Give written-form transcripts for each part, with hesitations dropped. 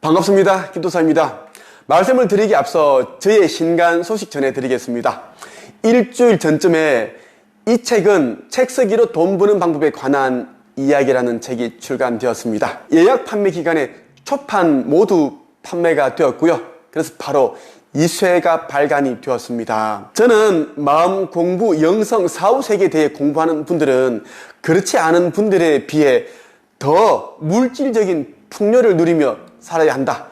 반갑습니다. 김도사입니다. 말씀을 드리기 앞서 저의 신간 소식 전해드리겠습니다. 일주일 전쯤에 이 책은 책 쓰기로 돈 버는 방법에 관한 이야기라는 책이 출간되었습니다. 예약 판매 기간에 초판 모두 판매가 되었고요. 그래서 바로 2쇄가 발간이 되었습니다. 저는 마음 공부, 영성, 사후 세계에 대해 공부하는 분들은 그렇지 않은 분들에 비해 더 물질적인 풍요를 누리며 살아야 한다,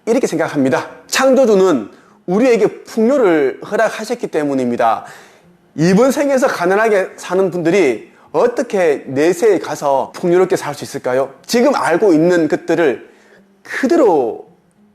이렇게 생각합니다. 창조주는 우리에게 풍요를 허락하셨기 때문입니다. 이번 생에서 가난하게 사는 분들이 어떻게 내세에 가서 풍요롭게 살 수 있을까요? 지금 알고 있는 것들을 그대로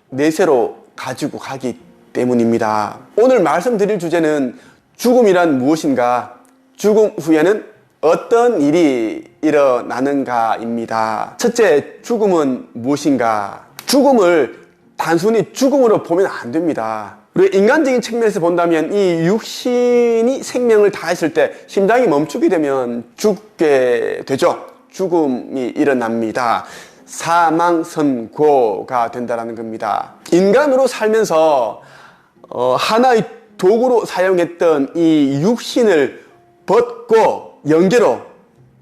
내세로 가지고 가기 때문입니다. 오늘 말씀드릴 주제는 죽음이란 무엇인가, 죽음 후에는 어떤 일이 일어나는가입니다. 첫째, 죽음은 무엇인가? 죽음을 단순히 죽음으로 보면 안 됩니다. 우리가 인간적인 측면에서 본다면 이 육신이 생명을 다했을 때 심장이 멈추게 되면 죽게 되죠. 죽음이 일어납니다. 사망선고가 된다는 겁니다. 인간으로 살면서 하나의 도구로 사용했던 이 육신을 벗고 영계로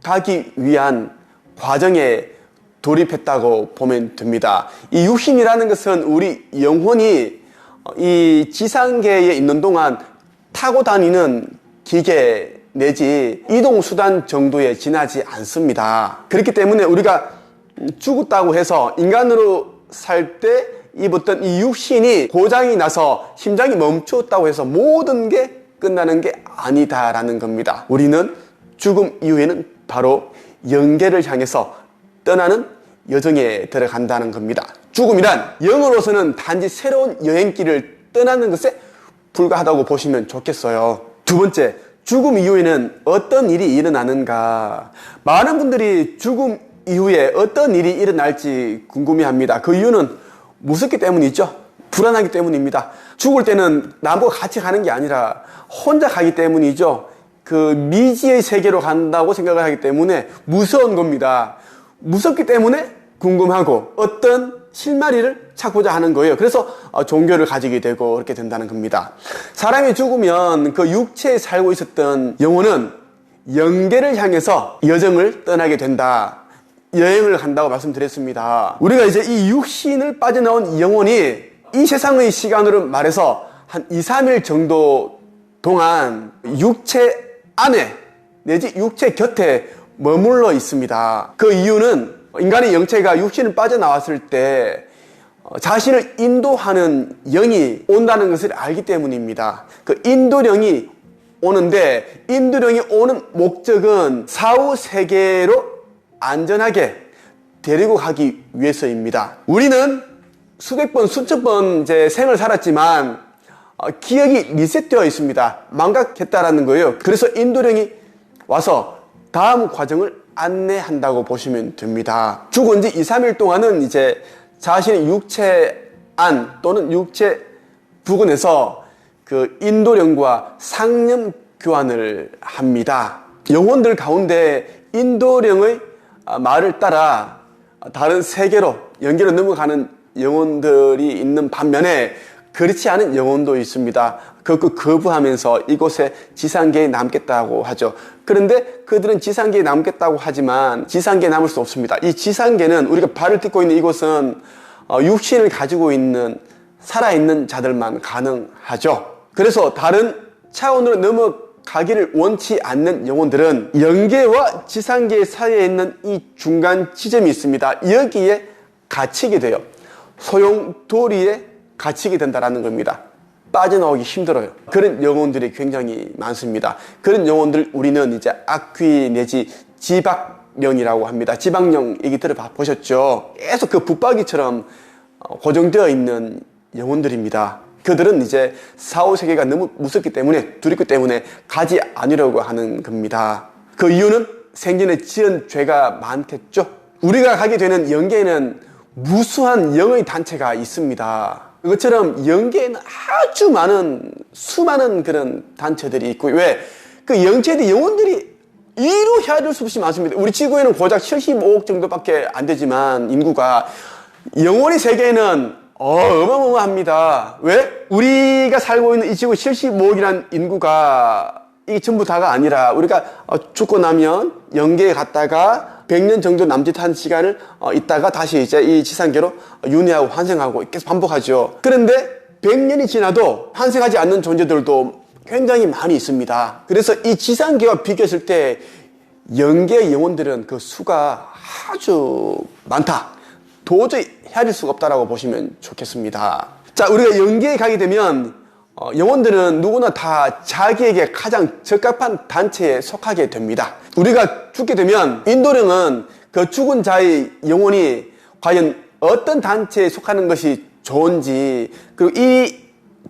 가기 위한 과정에 돌입했다고 보면 됩니다. 이 육신이라는 것은 우리 영혼이 이 지상계에 있는 동안 타고 다니는 기계 내지 이동수단 정도에 지나지 않습니다. 그렇기 때문에 우리가 죽었다고 해서 인간으로 살 때 입었던 이 육신이 고장이 나서 심장이 멈췄다고 해서 모든 게 끝나는 게 아니다라는 겁니다. 우리는 죽음 이후에는 바로 영계를 향해서 떠나는 여정에 들어간다는 겁니다. 죽음이란 영으로서는 단지 새로운 여행길을 떠나는 것에 불과하다고 보시면 좋겠어요. 두 번째, 죽음 이후에는 어떤 일이 일어나는가? 많은 분들이 죽음 이후에 어떤 일이 일어날지 궁금해합니다. 그 이유는 무섭기 때문이죠. 불안하기 때문입니다. 죽을 때는 남과 같이 가는 게 아니라 혼자 가기 때문이죠. 그 미지의 세계로 간다고 생각을 하기 때문에 무서운 겁니다. 무섭기 때문에 궁금하고 어떤 실마리를 찾고자 하는 거예요. 그래서 종교를 가지게 되고 그렇게 된다는 겁니다. 사람이 죽으면 그 육체에 살고 있었던 영혼은 영계를 향해서 여정을 떠나게 된다, 여행을 간다고 말씀드렸습니다. 우리가 이제 이 육신을 빠져나온 영혼이 이 세상의 시간으로 말해서 한 2, 3일 정도 동안 육체 안에 내지 육체 곁에 머물러 있습니다. 그 이유는 인간의 영체가 육신을 빠져나왔을 때 자신을 인도하는 영이 온다는 것을 알기 때문입니다. 그 인도령이 오는데 인도령이 오는 목적은 사후 세계로 안전하게 데리고 가기 위해서입니다. 우리는 수백 번, 수천 번 제 생을 살았지만 기억이 리셋되어 있습니다. 망각했다라는 거예요. 그래서 인도령이 와서 다음 과정을 안내한다고 보시면 됩니다. 죽은 지 2, 3일 동안은 이제 자신의 육체 안 또는 육체 부근에서 그 인도령과 상념 교환을 합니다. 영혼들 가운데 인도령의 말을 따라 다른 세계로, 영계로 넘어가는 영혼들이 있는 반면에 그렇지 않은 영혼도 있습니다. 그거 거부하면서 이곳에 지상계에 남겠다고 하죠. 그런데 그들은 지상계에 남겠다고 하지만 지상계에 남을 수 없습니다. 이 지상계는 우리가 발을 딛고 있는 이곳은 육신을 가지고 있는 살아있는 자들만 가능하죠. 그래서 다른 차원으로 넘어가기를 원치 않는 영혼들은 영계와 지상계 사이에 있는 이 중간 지점이 있습니다. 여기에 갇히게 돼요. 소용돌이에 갇히게 된다는 겁니다. 빠져나오기 힘들어요. 그런 영혼들이 굉장히 많습니다. 그런 영혼들 우리는 이제 악귀 내지 지박령이라고 합니다. 지박령 얘기 들어보셨죠? 계속 그 붙박이처럼 고정되어 있는 영혼들입니다. 그들은 이제 사후세계가 너무 무섭기 때문에, 두렵기 때문에 가지 않으려고 하는 겁니다. 그 이유는 생전에 지은 죄가 많겠죠? 우리가 가게 되는 영계에는 무수한 영의 단체가 있습니다. 그것처럼 영계에는 아주 많은 수많은 그런 단체들이 있고, 왜? 그 영체들, 영혼들이 이루 헤아릴 수 없이 많습니다. 우리 지구에는 고작 75억 정도밖에 안 되지만 인구가 영혼의 세계는 어마어마합니다. 왜? 우리가 살고 있는 이 지구 75억이라는 인구가 이게 전부 다가 아니라 우리가 죽고 나면 영계에 갔다가 100년 정도 남짓한 시간을 있다가 다시 이제 이 지상계로 윤회하고 환생하고 계속 반복하죠. 그런데 100년이 지나도 환생하지 않는 존재들도 굉장히 많이 있습니다. 그래서 이 지상계와 비교했을 때 영계의 영혼들은 그 수가 아주 많다. 도저히 헤아릴 수가 없다라고 보시면 좋겠습니다. 자, 우리가 영계에 가게 되면 영혼들은 누구나 다 자기에게 가장 적합한 단체에 속하게 됩니다. 우리가 죽게 되면 인도령은 그 죽은 자의 영혼이 과연 어떤 단체에 속하는 것이 좋은지, 그리고 이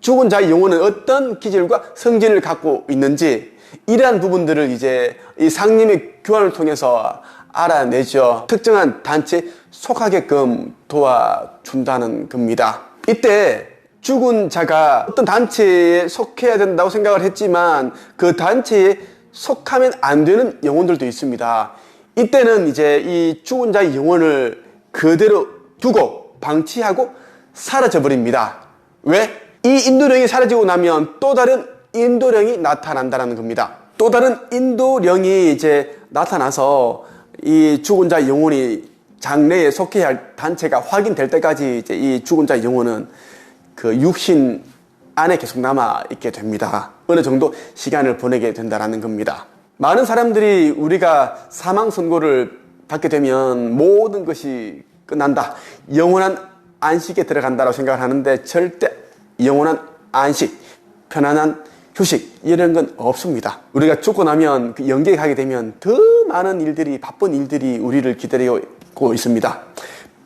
죽은 자의 영혼은 어떤 기질과 성질을 갖고 있는지, 이러한 부분들을 이제 이 상님의 교환을 통해서 알아내죠. 특정한 단체에 속하게끔 도와준다는 겁니다. 이때 죽은 자가 어떤 단체에 속해야 된다고 생각을 했지만 그 단체에 속하면 안 되는 영혼들도 있습니다. 이때는 이제 이 죽은 자의 영혼을 그대로 두고 방치하고 사라져 버립니다. 왜? 이 인도령이 사라지고 나면 또 다른 인도령이 나타난다는 겁니다. 또 다른 인도령이 이제 나타나서 이 죽은 자의 영혼이 장래에 속해야 할 단체가 확인될 때까지 이제 이 죽은 자의 영혼은 그 육신 안에 계속 남아 있게 됩니다. 어느 정도 시간을 보내게 된다는 겁니다. 많은 사람들이 우리가 사망 선고를 받게 되면 모든 것이 끝난다, 영원한 안식에 들어간다고 생각을 하는데 절대 영원한 안식, 편안한 휴식 이런 건 없습니다. 우리가 죽고 나면 그 영계에 가게 되면 더 많은 일들이, 바쁜 일들이 우리를 기다리고 있습니다.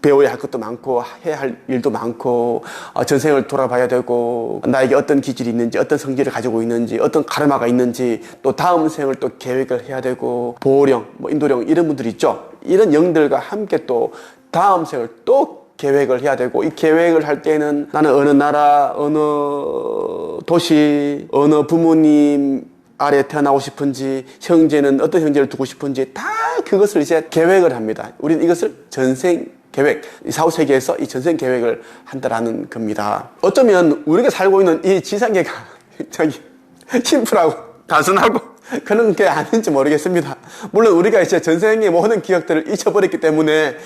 배워야 할 것도 많고 해야 할 일도 많고 전생을 돌아봐야 되고 나에게 어떤 기질이 있는지, 어떤 성질을 가지고 있는지, 어떤 카르마가 있는지, 또 다음 생을 또 계획을 해야 되고, 보호령, 인도령 이런 분들이 있죠. 이런 영들과 함께 또 다음 생을 또 계획을 해야 되고, 이 계획을 할 때는 나는 어느 나라, 어느 도시, 어느 부모님 아래 태어나고 싶은지, 형제는 어떤 형제를 두고 싶은지 다 그것을 이제 계획을 합니다. 우리는 이것을 전생 계획, 사후세계에서 이 전생 계획을 한다라는 겁니다. 어쩌면 우리가 살고 있는 이 지상계가 굉장히 심플하고 단순하고 그런 게 아닌지 모르겠습니다. 물론 우리가 이제 전생의 모든 기억들을 잊어버렸기 때문에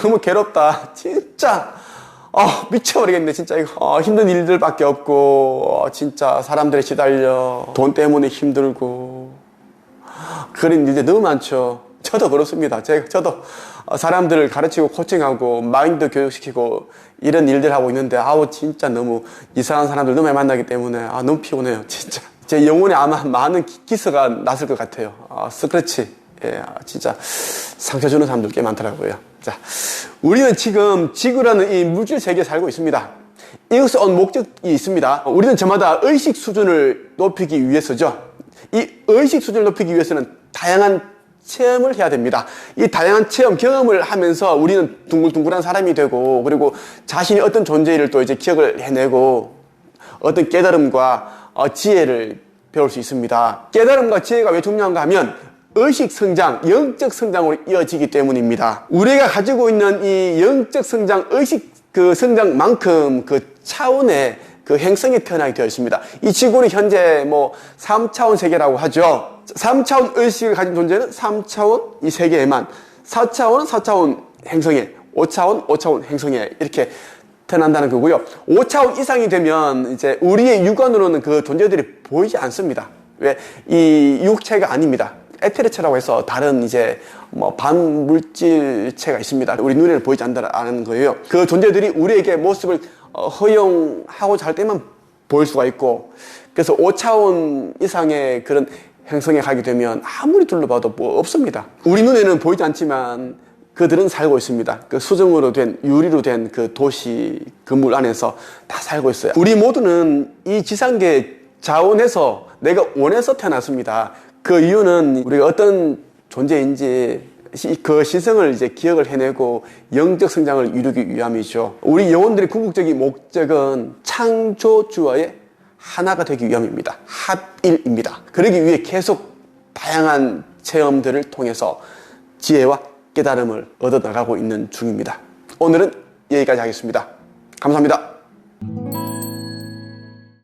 너무 괴롭다, 진짜 미쳐버리겠네 진짜. 이거 힘든 일들밖에 없고 진짜 사람들에 시달려 돈 때문에 힘들고 그런 일들 너무 많죠. 저도 그렇습니다. 저도 사람들을 가르치고 코칭하고 마인드 교육시키고 이런 일들 하고 있는데 진짜 너무 이상한 사람들 너무 많이 만나기 때문에 너무 피곤해요 진짜. 제 영혼에 아마 많은 기스가 났을 것 같아요. 스크래치, 진짜 상처 주는 사람들 꽤 많더라고요. 자, 우리는 지금 지구라는 이 물질 세계에 살고 있습니다. 이것을 온 목적이 있습니다. 우리는 저마다 의식 수준을 높이기 위해서죠. 이 의식 수준을 높이기 위해서는 다양한 체험을 해야 됩니다. 이 다양한 체험, 경험을 하면서 우리는 둥글둥글한 사람이 되고, 그리고 자신이 어떤 존재를 또 이제 기억을 해내고, 어떤 깨달음과 지혜를 배울 수 있습니다. 깨달음과 지혜가 왜 중요한가 하면 의식 성장, 영적 성장으로 이어지기 때문입니다. 우리가 가지고 있는 이 영적 성장, 의식 그 성장만큼 그 차원의 그 행성이 태어나게 되어 있습니다. 이 지구는 현재 3차원 세계라고 하죠. 3차원 의식을 가진 존재는 3차원 이 세계에만, 4차원은 4차원 행성에, 5차원 행성에 이렇게 태어난다는 거고요. 5차원 이상이 되면 이제 우리의 육안으로는 그 존재들이 보이지 않습니다. 왜? 이 육체가 아닙니다. 에테르체라고 해서 다른 이제 반물질체가 있습니다. 우리 눈에는 보이지 않는 거예요. 그 존재들이 우리에게 모습을 허용하고자 할 때만 보일 수가 있고, 그래서 5차원 이상의 그런 행성에 가게 되면 아무리 둘러봐도 없습니다. 우리 눈에는 보이지 않지만 그들은 살고 있습니다. 그 수정으로 된, 유리로 된 그 도시 건물 안에서 다 살고 있어요. 우리 모두는 이 지상계 자원에서 내가 원해서 태어났습니다. 그 이유는 우리가 어떤 존재인지 그 시성을 이제 기억을 해내고 영적 성장을 이루기 위함이죠. 우리 영혼들의 궁극적인 목적은 창조주와의 하나가 되기 위함입니다. 합일입니다. 그러기 위해 계속 다양한 체험들을 통해서 지혜와 깨달음을 얻어나가고 있는 중입니다. 오늘은 여기까지 하겠습니다. 감사합니다.